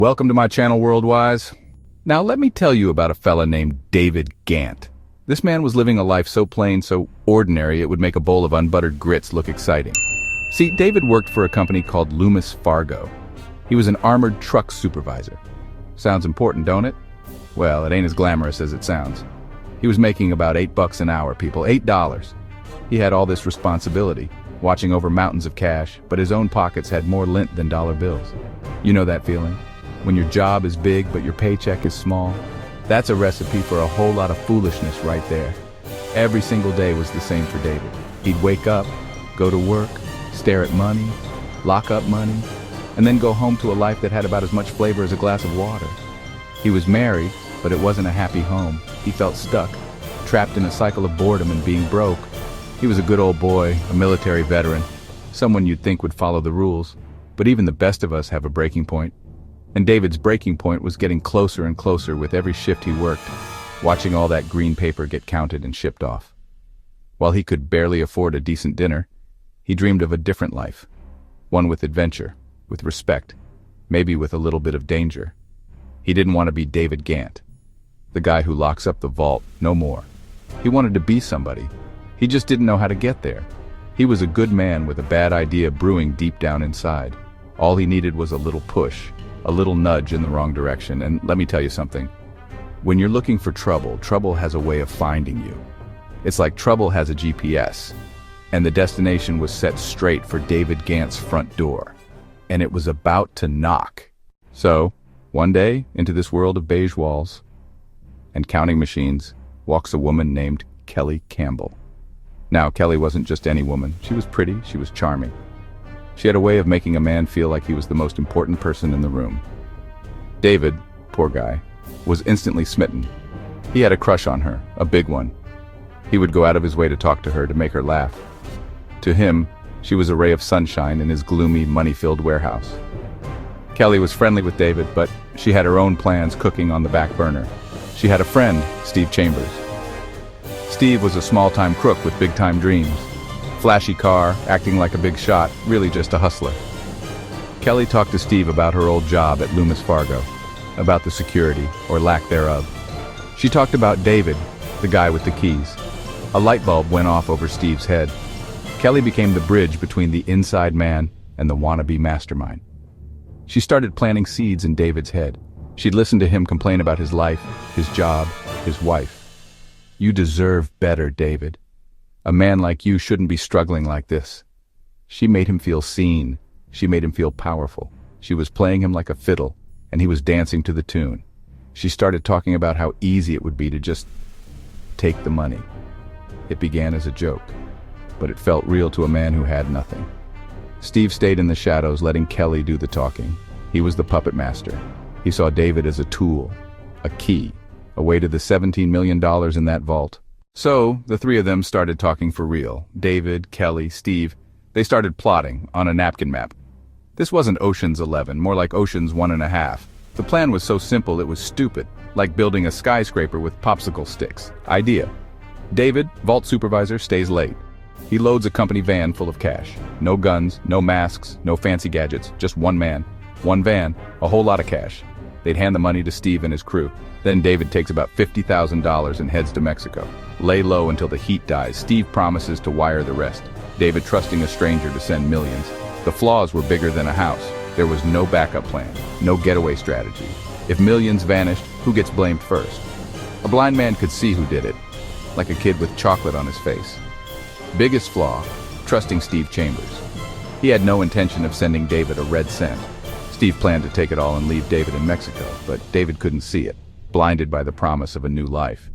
Welcome to my channel, Worldwise. Now let me tell you about a fella named David Ghantt. This man was living a life so plain, so ordinary, it would make a bowl of unbuttered grits look exciting. See, David worked for a company called Loomis Fargo. He was an armored truck supervisor. Sounds important, don't it? Well, it ain't as glamorous as it sounds. He was making about $8 an hour, people, $8. He had all this responsibility, watching over mountains of cash, but his own pockets had more lint than dollar bills. You know that feeling? When your job is big, but your paycheck is small? That's a recipe for a whole lot of foolishness right there. Every single day was the same for David. He'd wake up, go to work, stare at money, lock up money, and then go home to a life that had about as much flavor as a glass of water. He was married, but it wasn't a happy home. He felt stuck, trapped in a cycle of boredom and being broke. He was a good old boy, a military veteran, someone you'd think would follow the rules. But even the best of us have a breaking point. And David's breaking point was getting closer and closer with every shift he worked, watching all that green paper get counted and shipped off. While he could barely afford a decent dinner, he dreamed of a different life. One with adventure, with respect, maybe with a little bit of danger. He didn't want to be David Ghantt, the guy who locks up the vault, no more. He wanted to be somebody. He just didn't know how to get there. He was a good man with a bad idea brewing deep down inside. All he needed was a little push, a little nudge in the wrong direction. And let me tell you something. When you're looking for trouble, trouble has a way of finding you. It's like trouble has a GPS, and the destination was set straight for David Gantt's front door. And it was about to knock. So, one day, into this world of beige walls and counting machines, walks a woman named Kelly Campbell. Now, Kelly wasn't just any woman. She was pretty, she was charming. She had a way of making a man feel like he was the most important person in the room. David, poor guy, was instantly smitten. He had a crush on her, a big one. He would go out of his way to talk to her, to make her laugh. To him, she was a ray of sunshine in his gloomy, money-filled warehouse. Kelly was friendly with David, but she had her own plans cooking on the back burner. She had a friend, Steve Chambers. Steve was a small-time crook with big-time dreams. Flashy car, acting like a big shot, really just a hustler. Kelly talked to Steve about her old job at Loomis Fargo, about the security, or lack thereof. She talked about David, the guy with the keys. A light bulb went off over Steve's head. Kelly became the bridge between the inside man and the wannabe mastermind. She started planting seeds in David's head. She'd listen to him complain about his life, his job, his wife. You deserve better, David. A man like you shouldn't be struggling like this. She made him feel seen. She made him feel powerful. She was playing him like a fiddle, and he was dancing to the tune. She started talking about how easy it would be to just take the money. It began as a joke, but it felt real to a man who had nothing. Steve stayed in the shadows, letting Kelly do the talking. He was the puppet master. He saw David as a tool, a key, a way to the $17 million in that vault. So, the three of them started talking for real. David, Kelly, Steve. They started plotting on a napkin map. This wasn't Ocean's 11, more like Ocean's 1.5. The plan was so simple it was stupid, like building a skyscraper with popsicle sticks. Idea. David, vault supervisor, stays late. He loads a company van full of cash. No guns, no masks, no fancy gadgets, just one man, one van, a whole lot of cash. They'd hand the money to Steve and his crew. Then David takes about $50,000 and heads to Mexico. Lay low until the heat dies. Steve promises to wire the rest. David trusting a stranger to send millions. The flaws were bigger than a house. There was no backup plan, no getaway strategy. If millions vanished, who gets blamed first? A blind man could see who did it, like a kid with chocolate on his face. Biggest flaw, trusting Steve Chambers. He had no intention of sending David a red cent. Steve planned to take it all and leave David in Mexico, but David couldn't see it, blinded by the promise of a new life.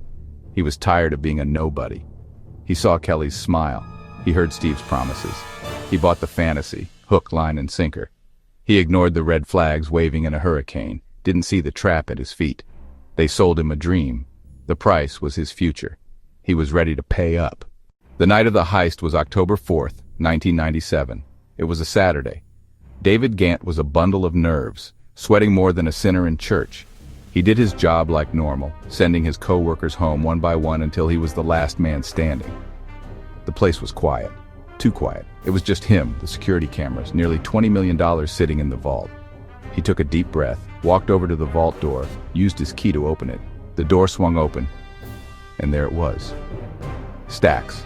He was tired of being a nobody. He saw Kelly's smile. He heard Steve's promises. He bought the fantasy, hook, line, and sinker. He ignored the red flags waving in a hurricane, didn't see the trap at his feet. They sold him a dream. The price was his future. He was ready to pay up. The night of the heist was October 4th, 1997. It was a Saturday. David Ghantt was a bundle of nerves, sweating more than a sinner in church. He did his job like normal, sending his co-workers home one by one until he was the last man standing. The place was quiet. Too quiet. It was just him, the security cameras, nearly $20 million sitting in the vault. He took a deep breath, walked over to the vault door, used his key to open it. The door swung open, and there it was. Stacks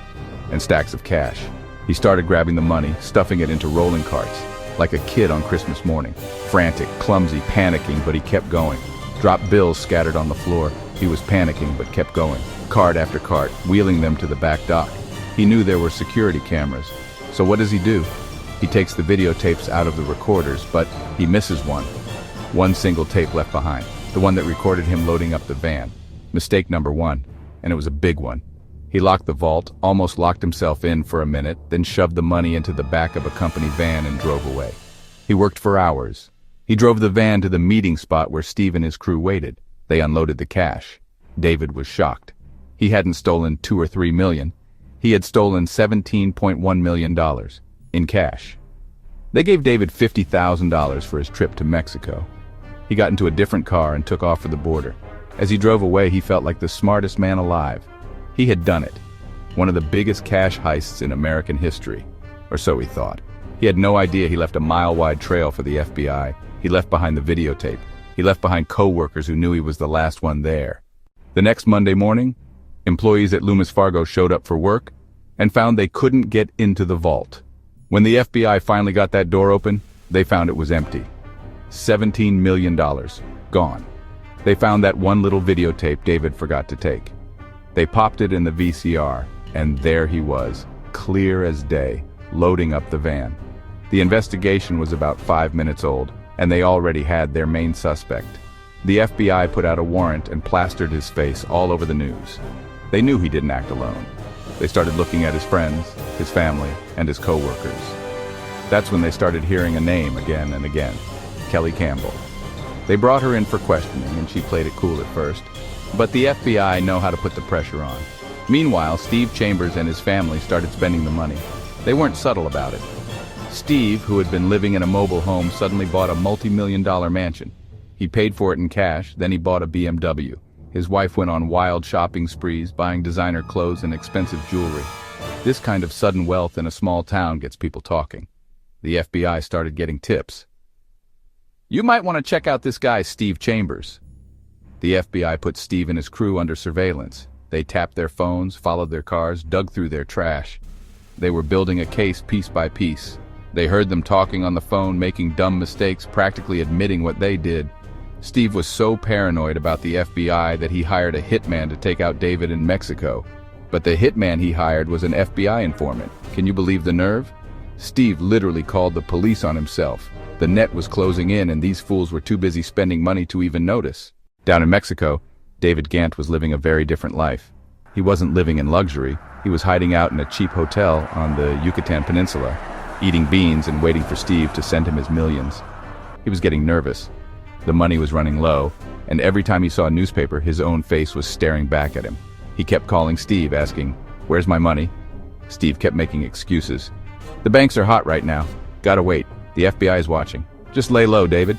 and stacks of cash. He started grabbing the money, stuffing it into rolling carts, like a kid on Christmas morning. Frantic, clumsy, panicking, but he kept going. Dropped bills scattered on the floor. He was panicking, but kept going. Cart after cart, wheeling them to the back dock. He knew there were security cameras. So what does he do? He takes the videotapes out of the recorders, but he misses one. One single tape left behind. The one that recorded him loading up the van. Mistake number one, and it was a big one. He locked the vault, almost locked himself in for a minute, then shoved the money into the back of a company van and drove away. He worked for hours. He drove the van to the meeting spot where Steve and his crew waited. They unloaded the cash. David was shocked. He hadn't stolen 2 or 3 million. He had stolen $17.1 million in cash. They gave David $50,000 for his trip to Mexico. He got into a different car and took off for the border. As he drove away, he felt like the smartest man alive. He had done it. One of the biggest cash heists in American history. Or so he thought. He had no idea he left a mile-wide trail for the FBI. He left behind the videotape. He left behind co-workers who knew he was the last one there. The next Monday morning, employees at Loomis Fargo showed up for work and found they couldn't get into the vault. When the FBI finally got that door open, they found it was empty. $17 million gone. They found that one little videotape David forgot to take. They popped it in the VCR, and there he was, clear as day, loading up the van. The investigation was about 5 minutes old, and they already had their main suspect. The FBI put out a warrant and plastered his face all over the news. They knew he didn't act alone. They started looking at his friends, his family, and his co-workers. That's when they started hearing a name again and again, Kelly Campbell. They brought her in for questioning, and she played it cool at first. But the FBI know how to put the pressure on. Meanwhile, Steve Chambers and his family started spending the money. They weren't subtle about it. Steve, who had been living in a mobile home, suddenly bought a multi-million-dollar mansion. He paid for it in cash, then he bought a BMW. His wife went on wild shopping sprees, buying designer clothes and expensive jewelry. This kind of sudden wealth in a small town gets people talking. The FBI started getting tips. You might want to check out this guy, Steve Chambers. The FBI put Steve and his crew under surveillance. They tapped their phones, followed their cars, dug through their trash. They were building a case piece by piece. They heard them talking on the phone, making dumb mistakes, practically admitting what they did. Steve was so paranoid about the FBI that he hired a hitman to take out David in Mexico. But the hitman he hired was an FBI informant. Can you believe the nerve? Steve literally called the police on himself. The net was closing in, and these fools were too busy spending money to even notice. Down in Mexico, David Ghantt was living a very different life. He wasn't living in luxury. He was hiding out in a cheap hotel on the Yucatan Peninsula, eating beans and waiting for Steve to send him his millions. He was getting nervous. The money was running low, and every time he saw a newspaper, his own face was staring back at him. He kept calling Steve, asking, "Where's my money?" Steve kept making excuses. "The banks are hot right now. Gotta wait. The FBI is watching. Just lay low, David."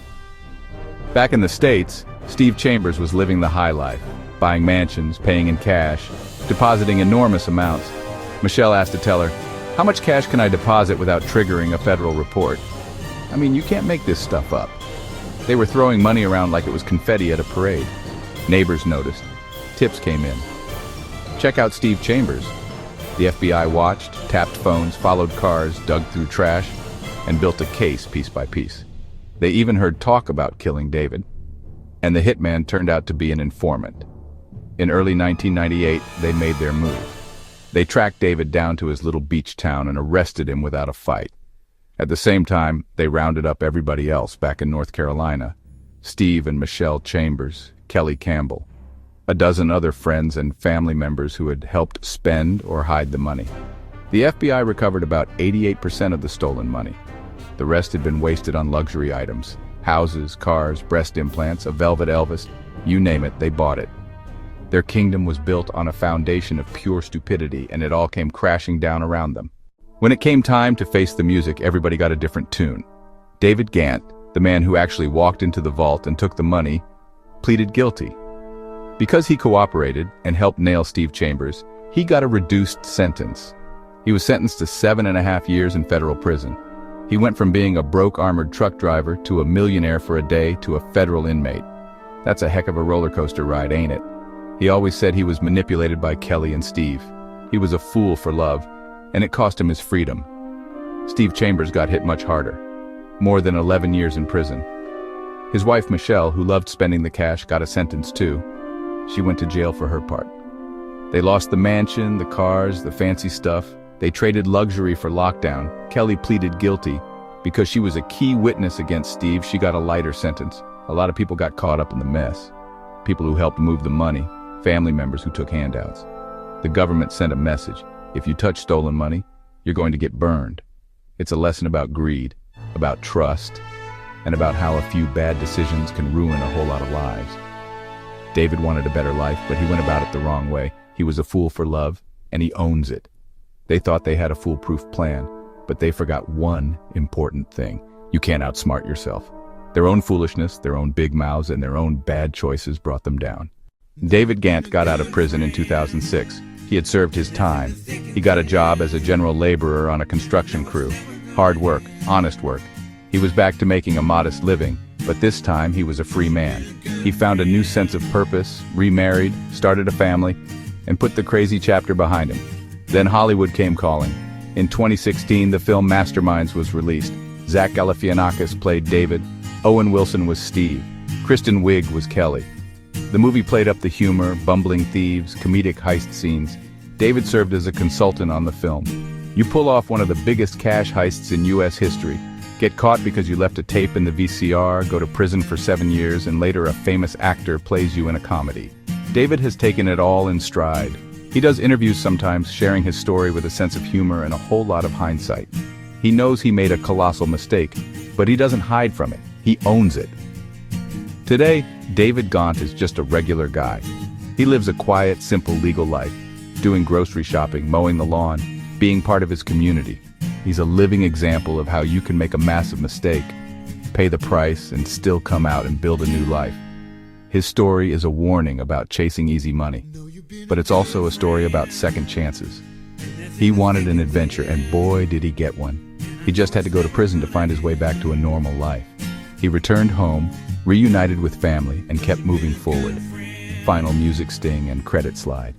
Back in the States, Steve Chambers was living the high life, buying mansions, paying in cash, depositing enormous amounts. Michelle asked the teller, "How much cash can I deposit without triggering a federal report?" I mean, you can't make this stuff up. They were throwing money around like it was confetti at a parade. Neighbors noticed. Tips came in. Check out Steve Chambers. The FBI watched, tapped phones, followed cars, dug through trash, and built a case piece by piece. They even heard talk about killing David. And the hitman turned out to be an informant. In early 1998, they made their move. They tracked David down to his little beach town and arrested him without a fight. At the same time, they rounded up everybody else back in North Carolina. Steve and Michelle Chambers, Kelly Campbell, a dozen other friends and family members who had helped spend or hide the money. The FBI recovered about 88% of the stolen money. The rest had been wasted on luxury items. Houses, cars, breast implants, a velvet Elvis, you name it, they bought it. Their kingdom was built on a foundation of pure stupidity, and it all came crashing down around them. When it came time to face the music, everybody got a different tune. David Ghantt, the man who actually walked into the vault and took the money, pleaded guilty. Because he cooperated and helped nail Steve Chambers, he got a reduced sentence. He was sentenced to 7.5 years in federal prison. He went from being a broke armored truck driver to a millionaire for a day to a federal inmate. That's a heck of a roller coaster ride, ain't it? He always said he was manipulated by Kelly and Steve. He was a fool for love, and it cost him his freedom. Steve Chambers got hit much harder. More than 11 years in prison. His wife Michelle, who loved spending the cash, got a sentence too. She went to jail for her part. They lost the mansion, the cars, the fancy stuff. They traded luxury for lockdown. Kelly pleaded guilty. Because she was a key witness against Steve, she got a lighter sentence. A lot of people got caught up in the mess. People who helped move the money, family members who took handouts. The government sent a message. If you touch stolen money, you're going to get burned. It's a lesson about greed, about trust, and about how a few bad decisions can ruin a whole lot of lives. David wanted a better life, but he went about it the wrong way. He was a fool for love, and he owns it. They thought they had a foolproof plan, but they forgot one important thing. You can't outsmart yourself. Their own foolishness, their own big mouths, and their own bad choices brought them down. David Ghantt got out of prison in 2006. He had served his time. He got a job as a general laborer on a construction crew. Hard work, honest work. He was back to making a modest living, but this time he was a free man. He found a new sense of purpose, remarried, started a family, and put the crazy chapter behind him. Then Hollywood came calling. In 2016, the film Masterminds was released. Zach Galifianakis played David. Owen Wilson was Steve. Kristen Wiig was Kelly. The movie played up the humor, bumbling thieves, comedic heist scenes. David served as a consultant on the film. You pull off one of the biggest cash heists in U.S. history. Get caught because you left a tape in the VCR, go to prison for 7 years, and later a famous actor plays you in a comedy. David has taken it all in stride. He does interviews sometimes, sharing his story with a sense of humor and a whole lot of hindsight. He knows he made a colossal mistake, but he doesn't hide from it. He owns it. Today, David Ghantt is just a regular guy. He lives a quiet, simple legal life, doing grocery shopping, mowing the lawn, being part of his community. He's a living example of how you can make a massive mistake, pay the price, and still come out and build a new life. His story is a warning about chasing easy money, but it's also a story about second chances. He wanted an adventure, and boy, did he get one. He just had to go to prison to find his way back to a normal life. He returned home, reunited with family, and kept moving forward. Final music sting and credit slide.